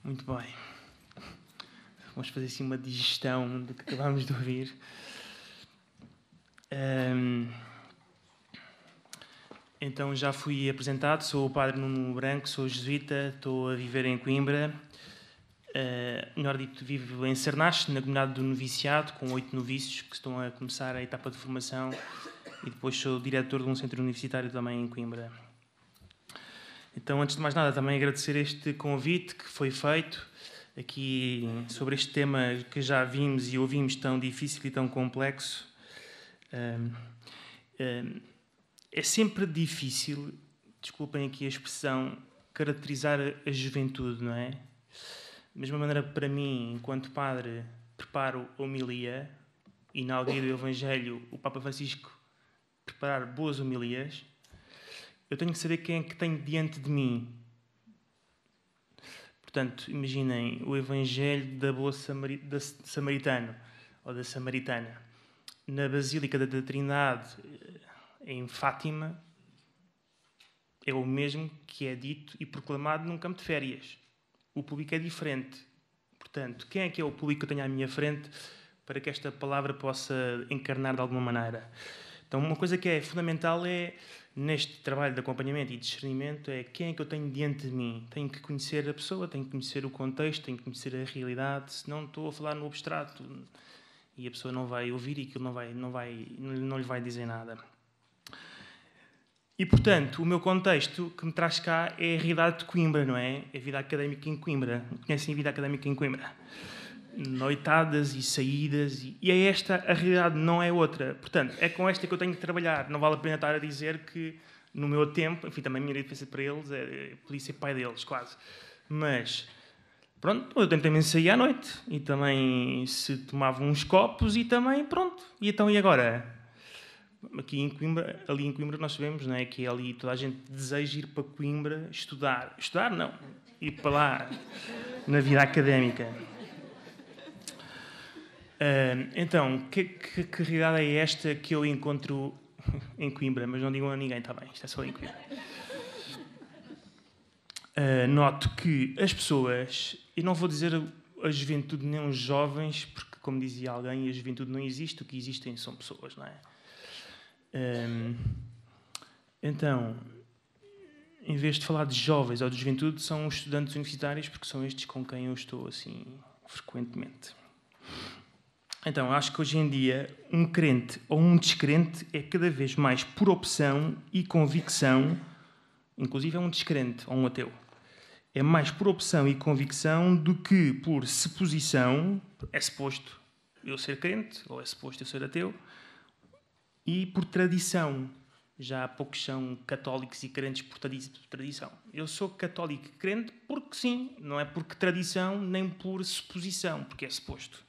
Muito bem. Vamos fazer assim uma digestão do que acabámos de ouvir. Então já fui apresentado, sou o Padre Nuno Branco, sou jesuíta, estou a viver em Coimbra. Melhor dito, vivo em Cernache, na comunidade do noviciado, com 8 novícios que estão a começar a etapa de formação, e depois sou diretor de um centro universitário também em Coimbra. Então, antes de mais nada, também agradecer este convite que foi feito aqui sobre este tema que já vimos e ouvimos tão difícil e tão complexo. É sempre difícil, desculpem aqui a expressão, caracterizar a juventude, não é? Da mesma maneira, para mim, enquanto padre, preparo a homilia, e na Alegria do Evangelho o Papa Francisco preparar boas homilias, eu tenho que saber quem é que tenho diante de mim. Portanto, imaginem o Evangelho da boa samaritano, ou da samaritana. Na Basílica da Trindade, em Fátima, é o mesmo que é dito e proclamado num campo de férias. O público é diferente. Portanto, quem é que é o público que eu tenho à minha frente para que esta palavra possa encarnar de alguma maneira? Então, uma coisa que é fundamental é, neste trabalho de acompanhamento e discernimento, é quem é que eu tenho diante de mim. Tenho que conhecer a pessoa, tenho que conhecer o contexto, tenho que conhecer a realidade, senão estou a falar no abstrato e a pessoa não vai ouvir e aquilo não lhe vai dizer nada. E, portanto, o meu contexto que me traz cá é a realidade de Coimbra, não é? É a vida académica em Coimbra. Conhecem a vida académica em Coimbra? Noitadas e saídas, e é esta a realidade, não é outra. Portanto, é com esta que eu tenho que trabalhar. Não vale a pena estar a dizer que, no meu tempo, enfim, também a minha defesa para eles, podia ser pai deles, quase. Mas, pronto, eu também saía à noite, e também se tomava uns copos, e também, pronto. E então, e agora? Aqui em Coimbra, ali em Coimbra nós sabemos, não é, que ali toda a gente deseja ir para Coimbra estudar. Estudar, não. Ir para lá, na vida académica. Então, que realidade é esta que eu encontro em Coimbra? Mas não digam a ninguém, está bem, isto é só em Coimbra. Noto que as pessoas, eu não vou dizer a juventude nem os jovens, porque, como dizia alguém, a juventude não existe, o que existem são pessoas, não é? Então, em vez de falar de jovens ou de juventude, são os estudantes universitários, porque são estes com quem eu estou, assim, frequentemente. Então, acho que hoje em dia, um crente ou um descrente é cada vez mais por opção e convicção, inclusive é um descrente ou um ateu, é mais por opção e convicção do que por suposição, é suposto eu ser crente, ou é suposto eu ser ateu, e por tradição. Já há poucos são católicos e crentes por tradição. Eu sou católico e crente porque sim, não é porque tradição, nem por suposição, porque é suposto.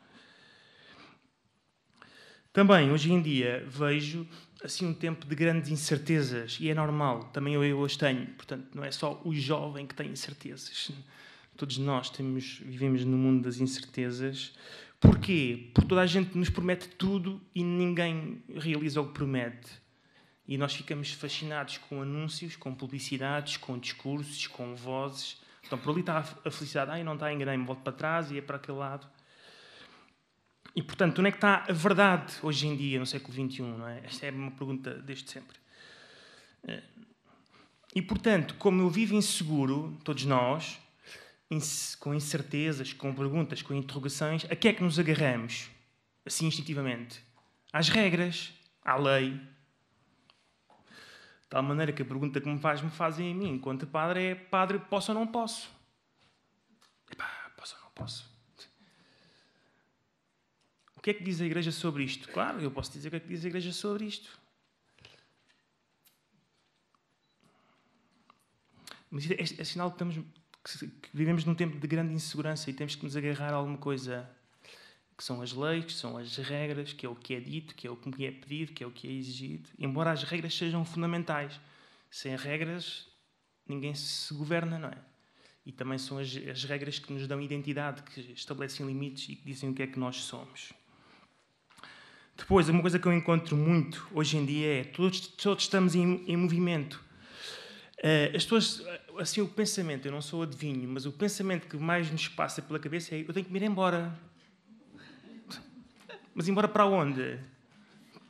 Também, hoje em dia, vejo assim um tempo de grandes incertezas, e é normal, também eu as tenho. Portanto, não é só o jovem que tem incertezas. Todos nós vivemos no mundo das incertezas. Porquê? Porque toda a gente nos promete tudo e ninguém realiza o que promete. E nós ficamos fascinados com anúncios, com publicidades, com discursos, com vozes. Então, por ali está a felicidade. Não está, enganei-me, volto para trás e é para aquele lado. E, portanto, onde é que está a verdade hoje em dia, no século XXI? Não é? Esta é uma pergunta desde sempre. E, portanto, como eu vivo inseguro, todos nós, com incertezas, com perguntas, com interrogações, a que é que nos agarramos, assim instintivamente? Às regras, à lei. De tal maneira que a pergunta que me fazem a mim, enquanto padre, é: padre, posso ou não posso? Epá, posso ou não posso? O que é que diz a Igreja sobre isto? Claro, eu posso dizer o que é que diz a Igreja sobre isto. Mas é sinal que vivemos num tempo de grande insegurança e temos que nos agarrar a alguma coisa, que são as leis, que são as regras, que é o que é dito, que é o que é pedido, que é o que é exigido. Embora as regras sejam fundamentais. Sem regras, ninguém se governa, não é? E também são as regras que nos dão identidade, que estabelecem limites e que dizem o que é que nós somos. Depois, uma coisa que eu encontro muito hoje em dia é todos estamos em movimento. As pessoas, assim, o pensamento, eu não sou adivinho, mas o pensamento que mais nos passa pela cabeça é: eu tenho que me ir embora. Mas embora para onde?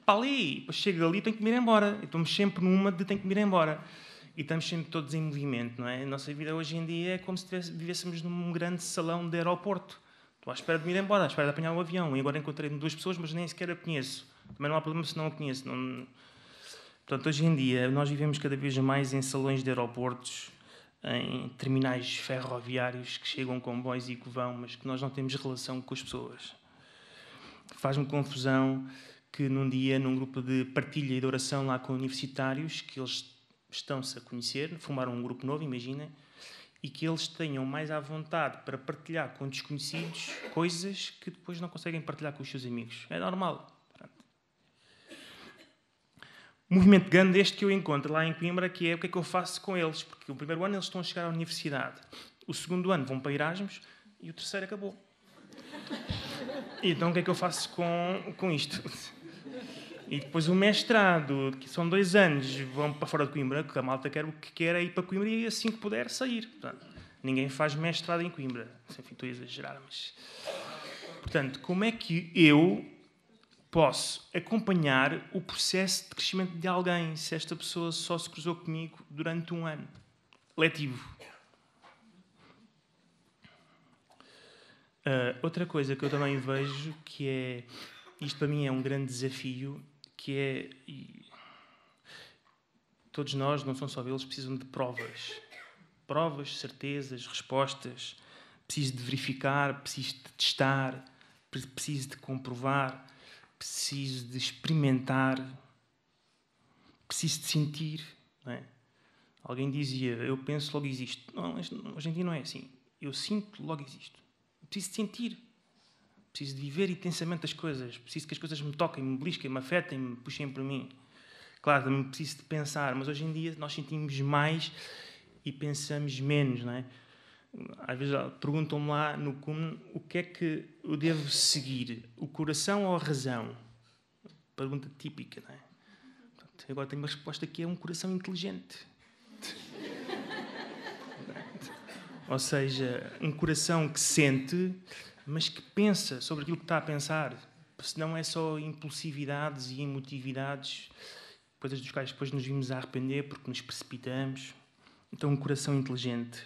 Para ali. Depois chego ali e tenho que me ir embora. E estamos sempre numa de tenho que me ir embora. E estamos sempre todos em movimento, não é? A nossa vida hoje em dia é como se vivêssemos num grande salão de aeroporto. Estou à espera de me ir embora, à espera de apanhar o avião. E agora encontrei-me 2 pessoas, mas nem sequer a conheço. Também não há problema se não a conheço. Não... Portanto, hoje em dia, nós vivemos cada vez mais em salões de aeroportos, em terminais ferroviários que chegam comboios e que vão, mas que nós não temos relação com as pessoas. Faz-me confusão que num dia, num grupo de partilha e de oração lá com universitários, que eles estão-se a conhecer, formaram um grupo novo, imaginem, e que eles tenham mais à vontade para partilhar com desconhecidos coisas que depois não conseguem partilhar com os seus amigos. É normal. O movimento grande este que eu encontro lá em Coimbra, que é o que é que eu faço com eles, porque o primeiro ano eles estão a chegar à universidade, o segundo ano vão para Erasmus e o terceiro acabou. E então o que é que eu faço com isto? E depois o mestrado, que são 2 anos, vão para fora de Coimbra, que a malta quer o que quer é ir para Coimbra e assim que puder sair. Portanto, ninguém faz mestrado em Coimbra. Enfim, estou a exagerar, mas... Portanto, como é que eu posso acompanhar o processo de crescimento de alguém se esta pessoa só se cruzou comigo durante 1 ano letivo? Outra coisa que eu também vejo que é... Isto para mim é um grande desafio, que é... Todos nós, não são só eles, precisam de provas. Provas, certezas, respostas. Preciso de verificar, preciso de testar, preciso de comprovar, preciso de experimentar, preciso de sentir. Não é? Alguém dizia, eu penso, logo existo. Não, hoje em dia não é assim. Eu sinto, logo existo. Preciso de sentir. Preciso de viver intensamente as coisas. Preciso que as coisas me toquem, me belisquem, me afetem, me puxem para mim. Claro, também preciso de pensar, mas hoje em dia nós sentimos mais e pensamos menos, não é? Às vezes perguntam-me lá no CUM o que é que eu devo seguir, o coração ou a razão? Pergunta típica, não é? Portanto, agora tenho uma resposta que é um coração inteligente. Ou seja, um coração que sente, mas que pensa sobre aquilo que está a pensar. Senão é só impulsividades e emotividades, coisas dos quais depois nos vimos a arrepender porque nos precipitamos. Então, um coração inteligente.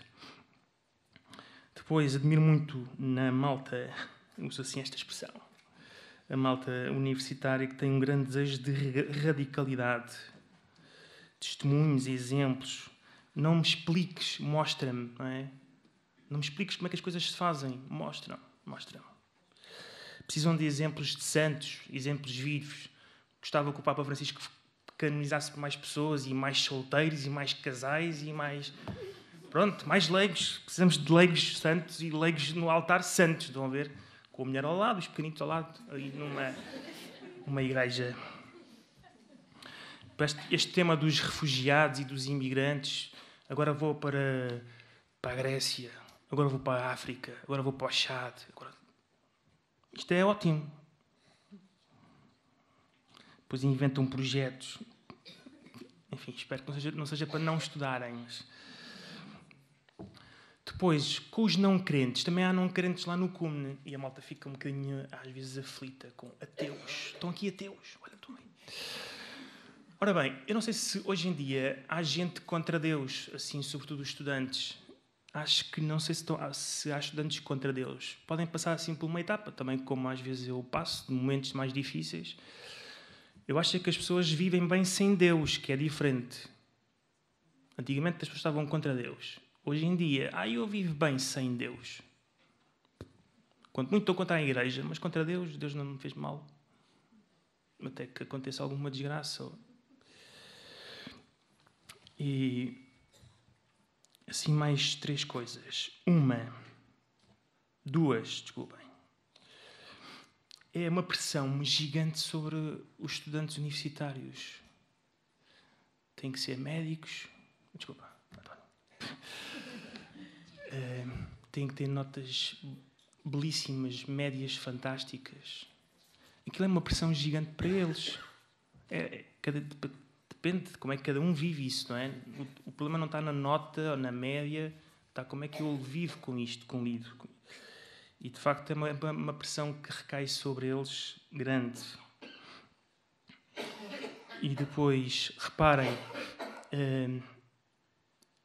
Depois, admiro muito na malta, uso assim esta expressão, a malta universitária que tem um grande desejo de radicalidade. Testemunhos, exemplos. Não me expliques, mostra-me, não é? Não me expliques como é que as coisas se fazem. Mostra-me. Precisam de exemplos de santos, exemplos vivos. Gostava que o Papa Francisco canonizasse mais pessoas e mais solteiros e mais casais e mais... Pronto, mais leigos. Precisamos de leigos santos e leigos no altar santos. Estão a ver? Com a mulher ao lado, os pequenitos ao lado, ali numa igreja. Este tema dos refugiados e dos imigrantes. Agora vou para a Grécia. Agora vou para a África. Agora vou para o Chad. Isto é ótimo. Depois inventam projetos. Enfim, espero que não seja para não estudarem. Mas... Depois, com os não crentes, também há não crentes lá no CUMNE. E a malta fica um bocadinho, às vezes, aflita com ateus. Estão aqui ateus. Olha, estou bem. Ora bem, eu não sei se hoje em dia há gente contra Deus, assim, sobretudo os estudantes. Acho que não sei se há estudantes contra Deus. Podem passar assim por uma etapa, também como às vezes eu passo, de momentos mais difíceis. Eu acho que as pessoas vivem bem sem Deus, que é diferente. Antigamente as pessoas estavam contra Deus. Hoje em dia, eu vivo bem sem Deus. Quanto muito estou contra a igreja, mas contra Deus, Deus não me fez mal. Até que aconteça alguma desgraça. E assim mais 3 coisas. 2, desculpem. É uma pressão gigante sobre os estudantes universitários. Têm que ser médicos. Desculpa, António. Têm que ter notas belíssimas, médias fantásticas. Aquilo é uma pressão gigante para eles. depende de como é que cada um vive isso, não é? O problema não está na nota ou na média, está como é que eu vivo com isto, com lido. E, de facto, é uma pressão que recai sobre eles grande. E depois, reparem,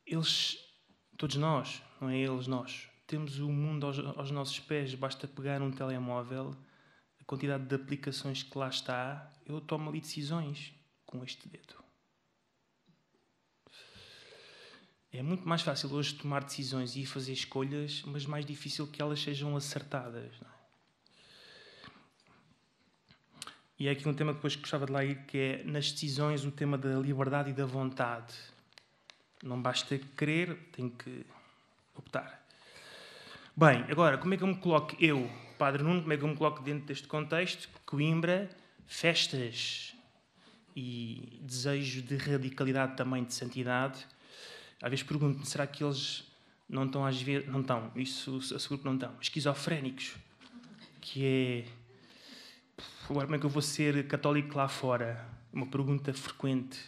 eles, todos nós, não é eles, nós, temos o mundo aos nossos pés, basta pegar um telemóvel, a quantidade de aplicações que lá está, eu tomo ali decisões com este dedo. É muito mais fácil hoje tomar decisões e fazer escolhas, mas mais difícil que elas sejam acertadas. Não é? E é aqui um tema que depois gostava de lá ir, que é, nas decisões, o tema da liberdade e da vontade. Não basta querer, tem que optar. Bem, agora, como é que eu me coloco, eu, Padre Nuno, como é que eu me coloco dentro deste contexto? Coimbra, festas e desejo de radicalidade também, de santidade. Às vezes pergunto-me, será que eles não estão, às vezes, não estão, isso asseguro que não estão, esquizofrénicos, que é... Agora, como é que eu vou ser católico lá fora? Uma pergunta frequente.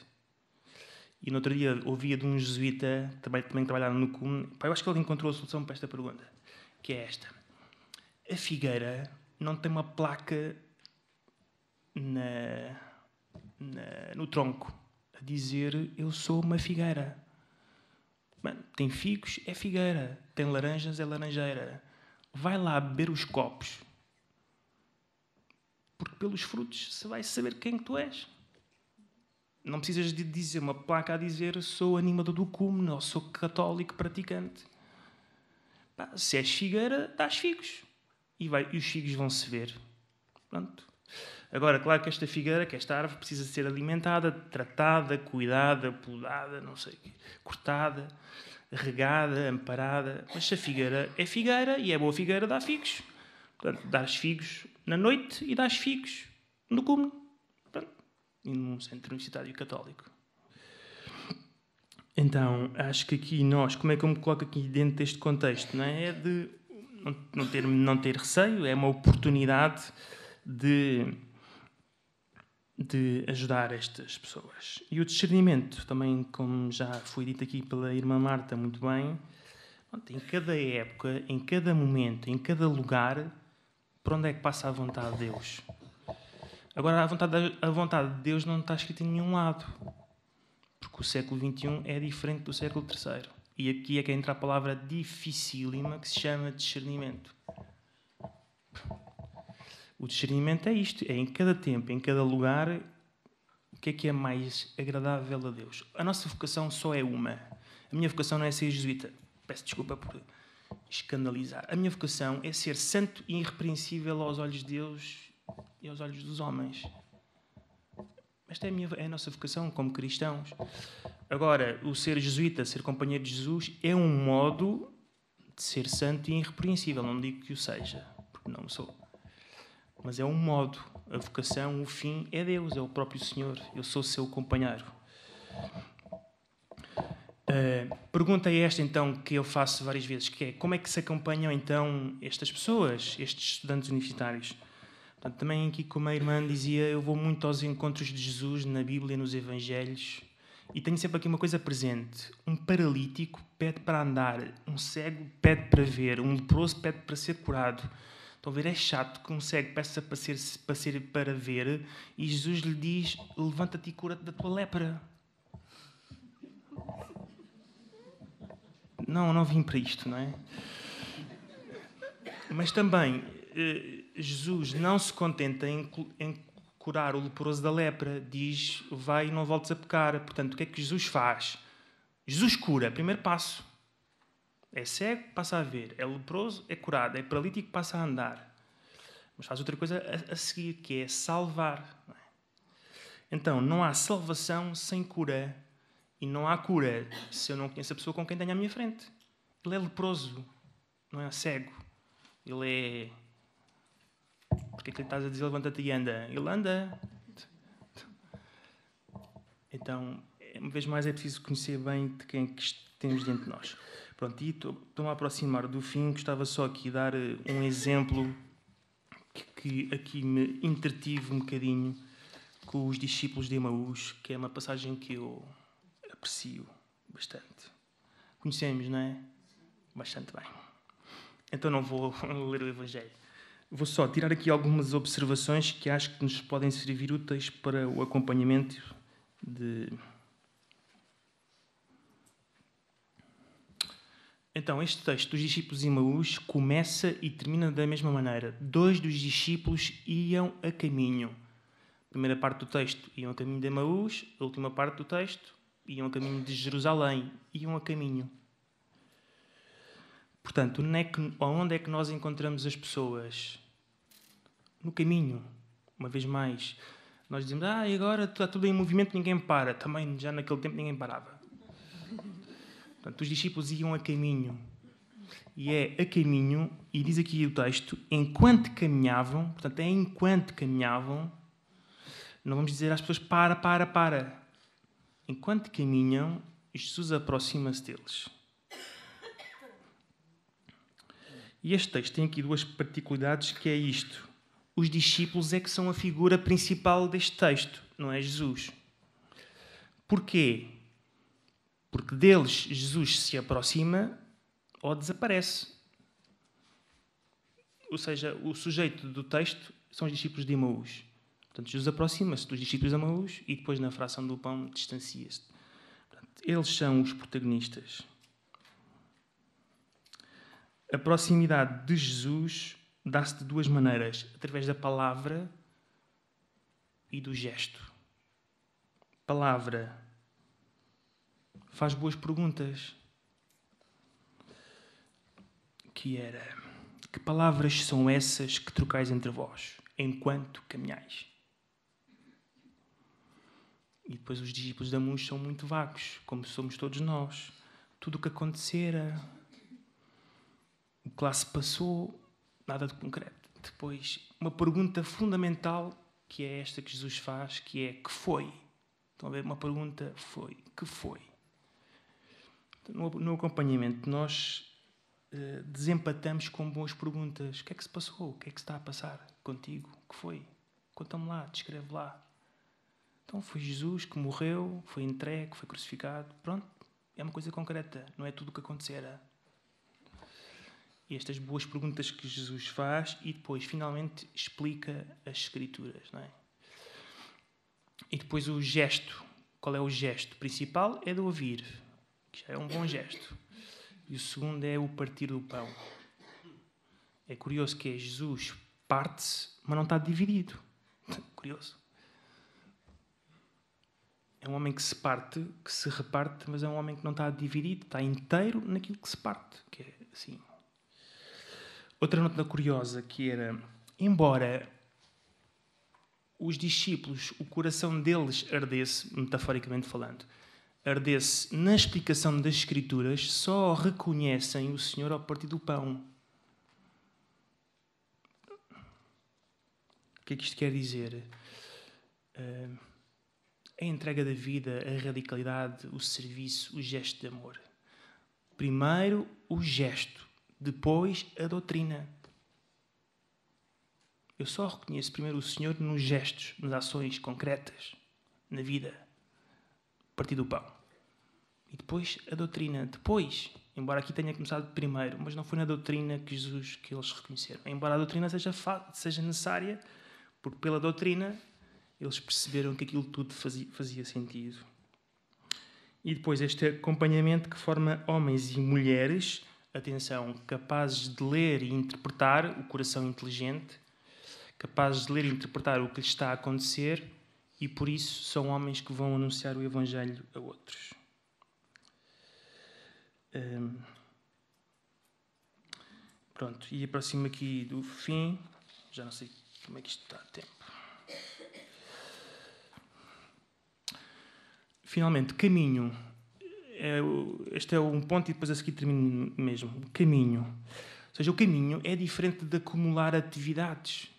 E no outro dia ouvia de um jesuíta, também trabalhava no CUM, eu acho que ele encontrou a solução para esta pergunta, que é esta. A figueira não tem uma placa no tronco a dizer eu sou uma figueira. Mano, tem figos, é figueira. Tem laranjas, é laranjeira. Vai lá beber os copos. Porque pelos frutos você vai saber quem tu és. Não precisas de dizer uma placa a dizer sou animador do cume ou sou católico praticante. Pá, se és figueira, dás figos. E os figos vão se ver. Pronto. Agora, claro que esta figueira, que esta árvore, precisa ser alimentada, tratada, cuidada, podada, não sei, cortada, regada, amparada. Mas se a figueira é figueira e é boa figueira, dá figos. Portanto, dás figos na noite e dás figos no cume. E num centro universitário católico. Então, acho que aqui nós, como é que eu me coloco aqui dentro deste contexto? Não é de não ter receio, é uma oportunidade de ajudar estas pessoas. E o discernimento, também, como já foi dito aqui pela irmã Marta muito bem, em cada época, em cada momento, em cada lugar, por onde é que passa a vontade de Deus? Agora, a vontade de Deus não está escrita em nenhum lado. Porque o século XXI é diferente do século III. E aqui é que entra a palavra dificílima, que se chama discernimento. O discernimento é isto. É em cada tempo, em cada lugar, o que é mais agradável a Deus. A nossa vocação só é uma. A minha vocação não é ser jesuíta. Peço desculpa por escandalizar. A minha vocação é ser santo e irrepreensível aos olhos de Deus e aos olhos dos homens. Esta é a nossa vocação como cristãos. Agora, o ser jesuíta, ser companheiro de Jesus, é um modo de ser santo e irrepreensível. Não digo que o seja, porque não sou. Mas é um modo. A vocação, o fim, é Deus, é o próprio Senhor. Eu sou seu companheiro. Pergunta é esta, então, que eu faço várias vezes, que é como é que se acompanham, então, estas pessoas, estes estudantes universitários? Portanto, também aqui, como a irmã dizia, eu vou muito aos encontros de Jesus na Bíblia, nos Evangelhos, e tenho sempre aqui uma coisa presente. Um paralítico pede para andar, um cego pede para ver, um leproso pede para ser curado. Estão a ver, é chato que um cego peça para ver e Jesus lhe diz, levanta-te e cura-te da tua lepra. Não vim para isto, não é? Mas também... Jesus não se contenta em curar o leproso da lepra. Diz, vai e não voltes a pecar. Portanto, o que é que Jesus faz? Jesus cura, primeiro passo. É cego, passa a ver. É leproso, é curado. É paralítico, passa a andar. Mas faz outra coisa a seguir, que é salvar. Então, não há salvação sem cura. E não há cura se eu não conheço a pessoa com quem tenho à minha frente. Ele é leproso, não é cego. Ele é... Porque é que lhe estás a dizer levanta-te e anda? Ele anda. Então, uma vez mais, é preciso conhecer bem de quem é que temos diante de nós. Pronto, e estou-me a aproximar do fim. Gostava só aqui de dar um exemplo que aqui me entretive um bocadinho com os discípulos de Emaús, que é uma passagem que eu aprecio bastante. Conhecemos, não é? Bastante bem. Então não vou ler o Evangelho. Vou só tirar aqui algumas observações que acho que nos podem servir úteis para o acompanhamento de... Então, este texto dos discípulos de Emaús começa e termina da mesma maneira. 2 dos discípulos iam a caminho. A primeira parte do texto, iam a caminho de Emaús. A última parte do texto, iam a caminho de Jerusalém. Iam a caminho. Portanto, onde é que nós encontramos as pessoas? No caminho. Uma vez mais. Nós dizemos, e agora está tudo em movimento, ninguém para. Também, já naquele tempo, ninguém parava. Portanto, os discípulos iam a caminho. E é a caminho, e diz aqui o texto, enquanto caminhavam, portanto, é enquanto caminhavam, não vamos dizer às pessoas, para. Enquanto caminham, Jesus aproxima-se deles. E este texto tem aqui 2 particularidades, que é isto. Os discípulos é que são a figura principal deste texto, não é Jesus. Porquê? Porque deles Jesus se aproxima ou desaparece. Ou seja, o sujeito do texto são os discípulos de Emaús. Portanto, Jesus aproxima-se dos discípulos de Emaús e depois, na fração do pão, distancia-se. Portanto, eles são os protagonistas. A proximidade de Jesus dá-se de 2 maneiras. Através da palavra e do gesto. Palavra. Faz boas perguntas. Que era: que palavras são essas que trocais entre vós, enquanto caminhais? E depois os discípulos de Emaús são muito vagos, como somos todos nós. Tudo o que acontecera, o que lá se passou, nada de concreto. Depois, uma pergunta fundamental, que é esta que Jesus faz, que é: que foi? Estão a ver? Uma pergunta foi. Que foi? No acompanhamento, nós desempatamos com boas perguntas. O que é que se passou? O que é que se está a passar contigo? O que foi? Conta-me lá, descreve lá. Então, foi Jesus que morreu, foi entregue, foi crucificado. Pronto, é uma coisa concreta, não é tudo o que acontecera. E estas boas perguntas que Jesus faz e depois, finalmente, explica as Escrituras, não é? E depois o gesto. Qual é o gesto? O principal é de ouvir, que já é um bom gesto. E o segundo é o partir do pão. É curioso que Jesus parte-se, mas não está dividido. Curioso. É um homem que se parte, que se reparte, mas é um homem que não está dividido, está inteiro naquilo que se parte. Que é assim. Outra nota curiosa que era, embora os discípulos, o coração deles ardesse, metaforicamente falando, ardesse na explicação das Escrituras, só reconhecem o Senhor ao partir do pão. O que é que isto quer dizer? A entrega da vida, a radicalidade, o serviço, o gesto de amor. Primeiro o gesto, depois a doutrina. Eu só reconheço primeiro o Senhor nos gestos, nas ações concretas, na vida. Partir do pão. E depois a doutrina. Depois, embora aqui tenha começado primeiro, mas não foi na doutrina que eles reconheceram. Embora a doutrina seja necessária, porque pela doutrina eles perceberam que aquilo tudo fazia sentido. E depois este acompanhamento que forma homens e mulheres, atenção, capazes de ler e interpretar, o coração inteligente, capazes de ler e interpretar o que lhes está a acontecer, e por isso são homens que vão anunciar o Evangelho a outros. Pronto, e aproximo aqui do fim. Já não sei como é que isto está a tempo. Finalmente, caminho. Este é um ponto e depois a seguir termino mesmo. Caminho. Ou seja, o caminho é diferente de acumular atividades.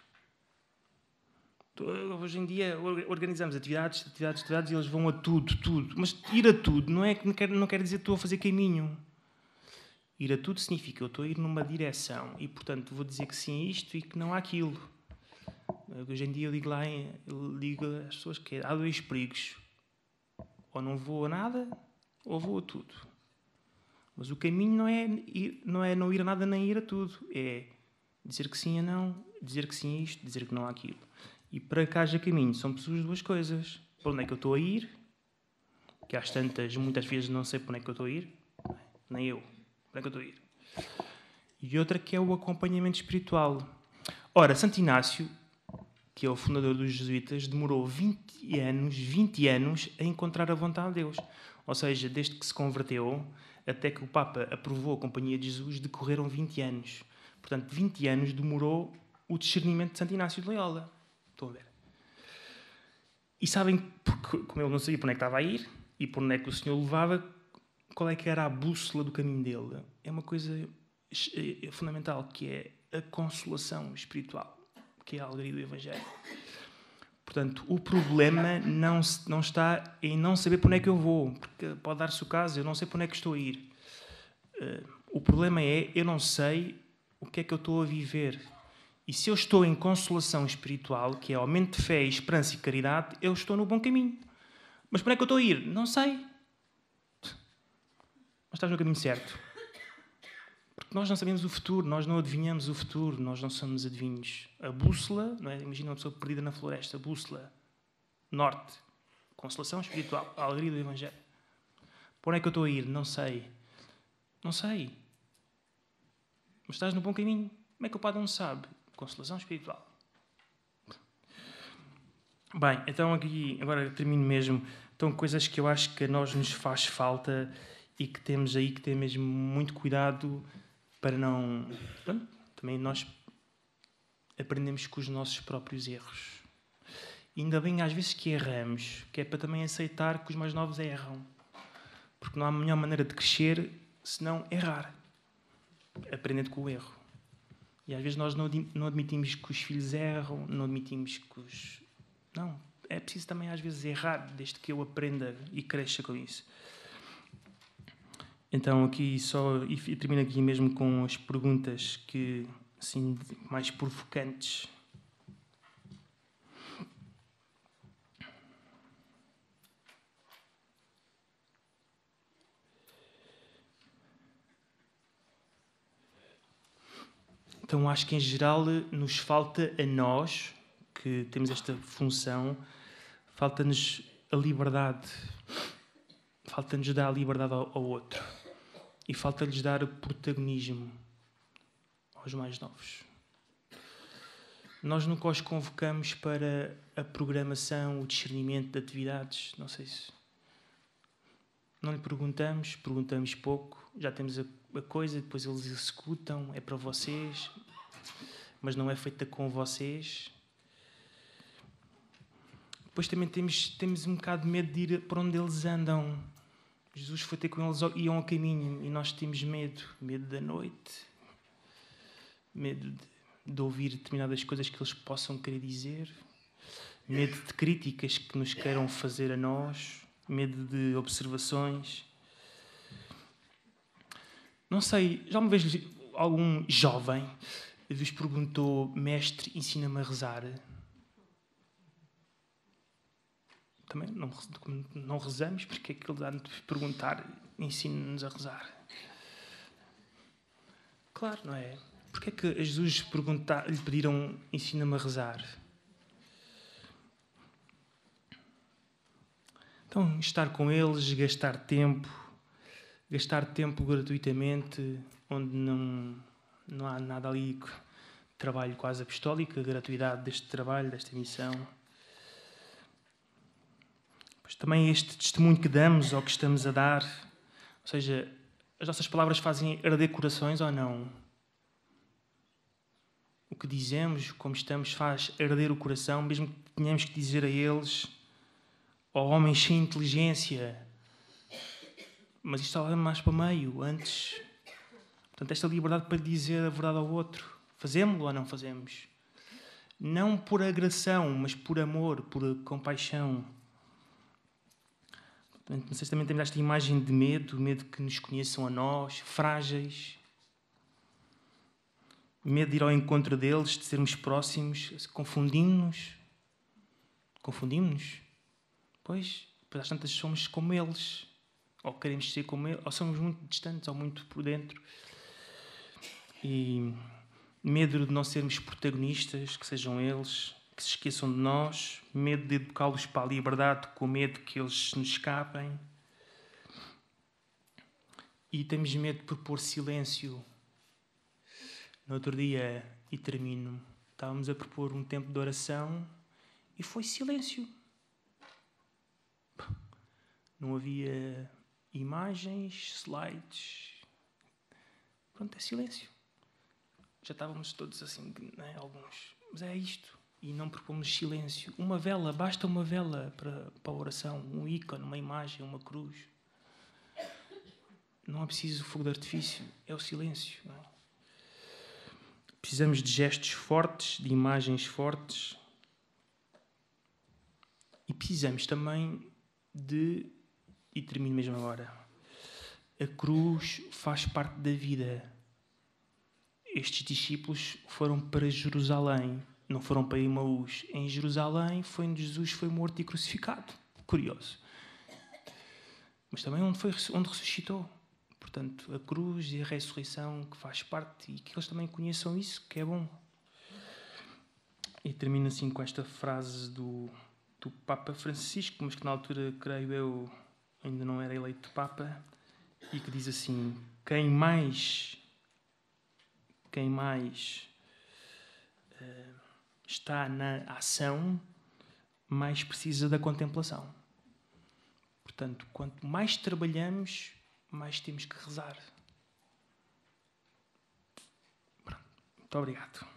Hoje em dia organizamos atividades e eles vão a tudo. Mas ir a tudo não quer dizer que estou a fazer caminho. Ir a tudo significa que eu estou a ir numa direção e, portanto, vou dizer que sim a isto e que não àquilo. Hoje em dia eu digo às pessoas que há dois perigos. Ou não vou a nada, ou vou a tudo. Mas o caminho não é não ir a nada nem ir a tudo. É dizer que sim a não, dizer que sim a isto, dizer que não a aquilo. E para que haja caminho, são preciso duas coisas. Para onde é que eu estou a ir? Que às tantas, muitas vezes não sei para onde é que eu estou a ir. Nem eu. Para onde é que eu estou a ir? E outra que é o acompanhamento espiritual. Ora, Santo Inácio, que é o fundador dos jesuítas, demorou 20 anos a encontrar a vontade de Deus. Ou seja, desde que se converteu até que o Papa aprovou a Companhia de Jesus, decorreram 20 anos. Portanto, 20 anos demorou o discernimento de Santo Inácio de Loyola. Estão a ver? E sabem, como ele não sabia para onde é que estava a ir e para onde é que o Senhor levava, qual é que era a bússola do caminho dele? É uma coisa fundamental, que é a consolação espiritual, que é a alegria do Evangelho. Portanto, o problema não está em não saber para onde é que eu vou, porque pode dar-se o caso, eu não sei para onde é que estou a ir. O problema é, eu não sei o que é que eu estou a viver. E se eu estou em consolação espiritual, que é aumento de fé, esperança e caridade, eu estou no bom caminho. Mas para onde é que eu estou a ir? Não sei. Mas estás no caminho certo. Porque nós não sabemos o futuro, nós não adivinhamos o futuro, nós não somos adivinhos. A bússola, não é? Imagina uma pessoa perdida na floresta, a bússola, norte, consolação espiritual, a alegria do Evangelho. Para onde é que eu estou a ir? Não sei. Não sei. Mas estás no bom caminho. Como é que o Padre não sabe? Consolação espiritual. Bem, então aqui, agora termino mesmo. Então, coisas que eu acho que a nós nos faz falta e que temos aí que ter mesmo muito cuidado para não... Pronto, também nós aprendemos com os nossos próprios erros. E ainda bem às vezes que erramos, que é para também aceitar que os mais novos erram. Porque não há melhor maneira de crescer senão errar. Aprendendo com o erro. E às vezes nós não admitimos que os filhos erram, não admitimos que os... Não, é preciso também às vezes errar, desde que eu aprenda e cresça com isso. Então aqui só, e termino aqui mesmo com as perguntas que, assim, mais provocantes. Então acho que em geral nos falta a nós, que temos esta função, falta-nos a liberdade, falta-nos dar a liberdade ao outro e falta-lhes dar o protagonismo aos mais novos. Nós nunca os convocamos para a programação, o discernimento de atividades, não sei se... Não lhe perguntamos pouco, já temos a coisa, depois eles executam, é para vocês, mas não é feita com vocês. Depois também temos um bocado de medo de ir para onde eles andam. Jesus foi ter com eles, iam ao caminho, e nós temos medo da noite, medo de ouvir determinadas coisas que eles possam querer dizer, medo de críticas que nos queiram fazer a nós, medo de observações. Não sei, já uma vez algum jovem vos perguntou: mestre, ensina-me a rezar? Também não rezamos, porque é que ele dá-nos perguntar, ensina-nos a rezar? Claro, não é? Porque é que a Jesus lhe pediram: ensina-me a rezar? Então, estar com eles, gastar tempo gratuitamente, onde não há nada ali, trabalho quase apostólico, a gratuidade deste trabalho, desta missão. Pois também este testemunho que damos ou que estamos a dar, ou seja, as nossas palavras fazem arder corações ou não? O que dizemos, como estamos, faz arder o coração, mesmo que tenhamos que dizer a eles: ó homens sem inteligência. Mas isto está mais para meio, antes. Portanto, esta liberdade para dizer a verdade ao outro. Fazemos-lo ou não fazemos? Não por agressão, mas por amor, por compaixão. Portanto, não sei se também temos esta imagem de medo que nos conheçam a nós, frágeis. Medo de ir ao encontro deles, de sermos próximos, confundimos-nos. Confundimos-nos. Pois às tantas somos como eles. Ou queremos ser como eles, ou somos muito distantes, ou muito por dentro. E medo de não sermos protagonistas, que sejam eles, que se esqueçam de nós. Medo de educá-los para a liberdade, com medo que eles nos escapem. E temos medo de propor silêncio. No outro dia, e termino, estávamos a propor um tempo de oração e foi silêncio. Não havia imagens, slides. Pronto, é silêncio. Já estávamos todos assim, né, alguns. Mas é isto. E não propomos silêncio. Uma vela, basta uma vela para a oração. Um ícone, uma imagem, uma cruz. Não é preciso fogo de artifício. É o silêncio. Não é? Precisamos de gestos fortes, de imagens fortes. E precisamos também de... E termino mesmo agora. A cruz faz parte da vida. Estes discípulos foram para Jerusalém. Não foram para Emaús. Em Jerusalém foi onde Jesus foi morto e crucificado. Curioso. Mas também onde ressuscitou. Portanto, a cruz e a ressurreição que faz parte, e que eles também conheçam isso, que é bom. E termino assim com esta frase do Papa Francisco, mas que na altura, creio eu, ainda não era eleito Papa, e que diz assim: quem mais está na ação, mais precisa da contemplação. Portanto, quanto mais trabalhamos, mais temos que rezar. Pronto. Muito obrigado.